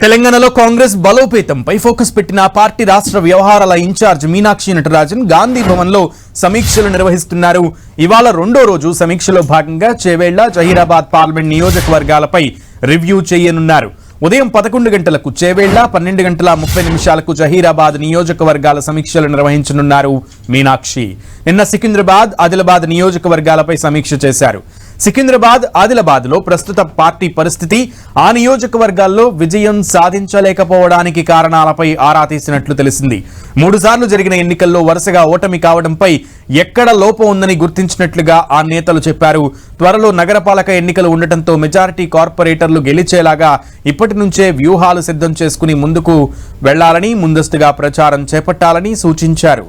తెలంగాణలో కాంగ్రెస్ బలోపేతంపై ఫోకస్ పెట్టిన పార్టీ రాష్ట్ర వ్యవహారాల ఇన్ఛార్జ్ మీనాక్షి నటరాజన్ గాంధీ భవన్లో సమీక్షలు నిర్వహిస్తున్నారు. ఇవాళ రెండో రోజు సమీక్షలో భాగంగా చేవేళ్ల, జహీరాబాద్ పార్లమెంట్ నియోజకవర్గాలపై రివ్యూ చేయనున్నారు. ఉదయం 11 గంటలకు చేవేళ్ల, 12:30 జహీరాబాద్ నియోజకవర్గాల సమీక్షలు నిర్వహించనున్నారు మీనాక్షి. నిన్న సికింద్రాబాద్, ఆదిలాబాద్ నియోజకవర్గాలపై సమీక్ష చేశారు. సికింద్రాబాద్, ఆదిలాబాద్ లో ప్రస్తుత పార్టీ పరిస్థితి, ఆ నియోజకవర్గాల్లో విజయం సాధించలేకపోవడానికి కారణాలపై ఆరా తీసినట్లు తెలిసింది. 3 సార్లు జరిగిన ఎన్నికల్లో వరుసగా ఓటమి కావడంపై ఎక్కడ లోపం ఉందని గుర్తించినట్లుగా ఆ నేతలు చెప్పారు. త్వరలో నగరపాలక ఎన్నికలు ఉండటంతో మెజారిటీ కార్పొరేటర్లు గెలిచేలాగా ఇప్పటి నుంచే వ్యూహాలు సిద్ధం చేసుకుని ముందుకు వెళ్లాలని, ముందస్తుగా ప్రచారం చేపట్టాలని సూచించారు.